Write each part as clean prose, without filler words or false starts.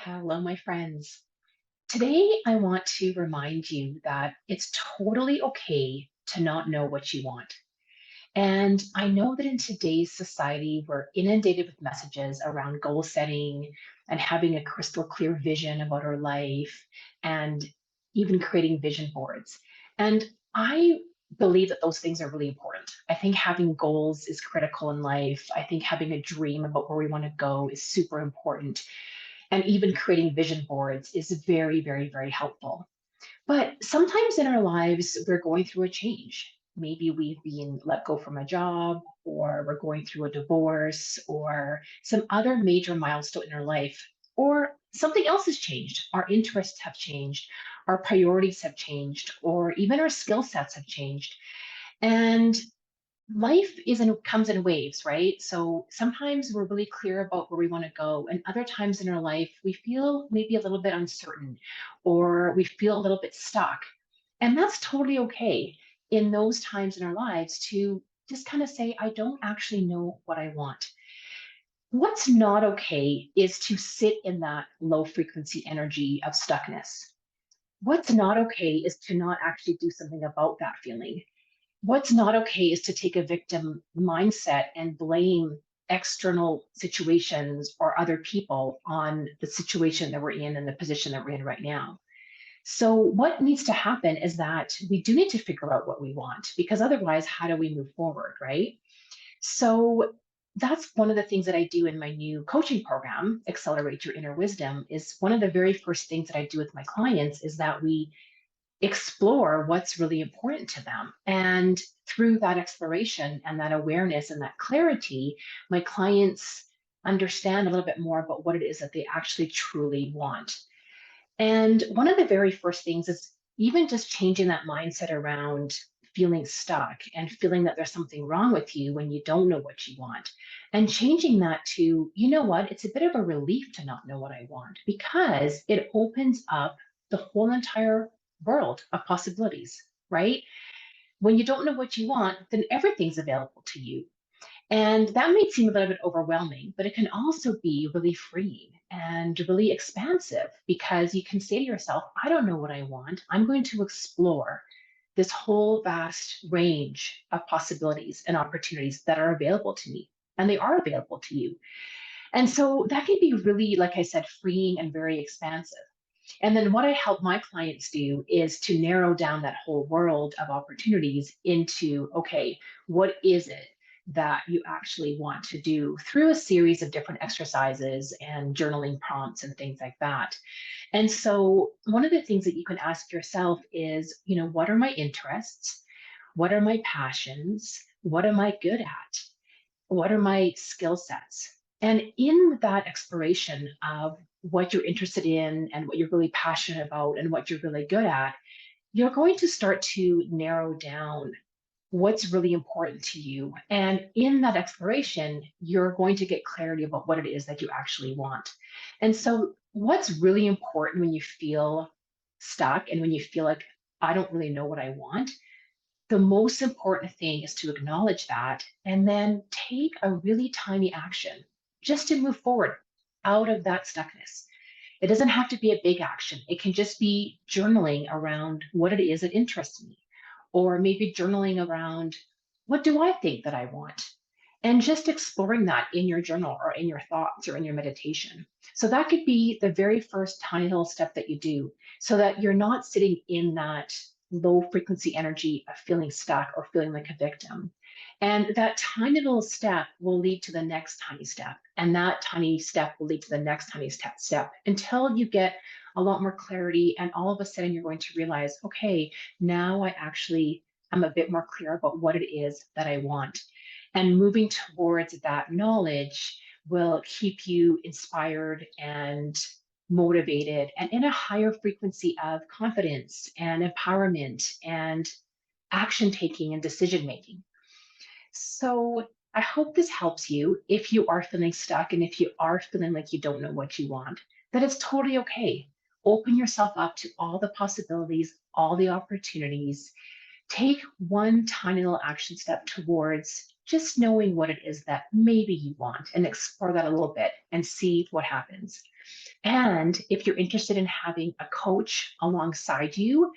Hello, my friends. Today, I want to remind you that it's totally okay to not know what you want. And I know that in today's society, we're inundated with messages around goal setting and having a crystal clear vision about our life and even creating vision boards. And I believe that those things are really important. I think having goals is critical in life. I think having a dream about where we want to go is super important, and even creating vision boards is very, very, very helpful. But sometimes in our lives, we're going through a change. Maybe we've been let go from a job, or we're going through a divorce, or some other major milestone in our life, or something else has changed. Our interests have changed, our priorities have changed, or even our skill sets have changed. And life comes in waves, right? So sometimes we're really clear about where we want to go, and other times in our life we feel maybe a little bit uncertain, or we feel a little bit stuck. And that's totally okay in those times in our lives to just kind of say, I don't actually know what I want. What's not okay is to sit in that low frequency energy of stuckness. What's not okay is to not actually do something about that feeling. What's not okay is to take a victim mindset and blame external situations or other people on the situation that we're in and the position that we're in right now. So, what needs to happen is that we do need to figure out what we want, because otherwise, how do we move forward, right? So, that's one of the things that I do in my new coaching program, Accelerate Your Inner Wisdom. Is one of the very first things that I do with my clients is that we explore what's really important to them. And through that exploration and that awareness and that clarity, my clients understand a little bit more about what it is that they actually truly want. And one of the very first things is even just changing that mindset around feeling stuck and feeling that there's something wrong with you when you don't know what you want. And changing that to, you know what, it's a bit of a relief to not know what I want, because it opens up the whole entire world of possibilities, right? When you don't know what you want, then everything's available to you. And that may seem a little bit overwhelming, but it can also be really freeing and really expansive, because you can say to yourself, I don't know what I want. I'm going to explore this whole vast range of possibilities and opportunities that are available to me. And they are available to you. And so that can be really, like I said, freeing and very expansive. And then what I help my clients do is to narrow down that whole world of opportunities into, okay, what is it that you actually want to do, through a series of different exercises and journaling prompts and things like that. And so one of the things that you can ask yourself is, what are my interests? What are my passions? What am I good at? What are my skill sets? And in that exploration of what you're interested in and what you're really passionate about and what you're really good at, you're going to start to narrow down what's really important to you. And in that exploration, you're going to get clarity about what it is that you actually want. And so, what's really important when you feel stuck and when you feel like, I don't really know what I want, the most important thing is to acknowledge that and then take a really tiny action just to move forward out of that stuckness. It doesn't have to be a big action. It can just be journaling around what it is that interests me, or maybe journaling around, what do I think that I want? And just exploring that in your journal or in your thoughts or in your meditation. So that could be the very first tiny little step that you do, so that you're not sitting in that low frequency energy of feeling stuck or feeling like a victim. And that tiny little step will lead to the next tiny step. And that tiny step will lead to the next tiny step until you get a lot more clarity. And all of a sudden, you're going to realize, okay, now I actually am a bit more clear about what it is that I want. And moving towards that knowledge will keep you inspired and motivated and in a higher frequency of confidence and empowerment and action taking and decision making. So I hope this helps you if you are feeling stuck and if you are feeling like you don't know what you want, that it's totally okay. Open yourself up to all the possibilities, all the opportunities. Take one tiny little action step towards just knowing what it is that maybe you want, and explore that a little bit and see what happens. And if you're interested in having a coach alongside you,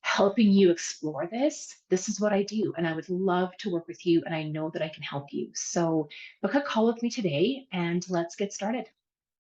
helping you explore this is what I do. And I would love to work with you. And I know that I can help you. So book a call with me today and let's get started.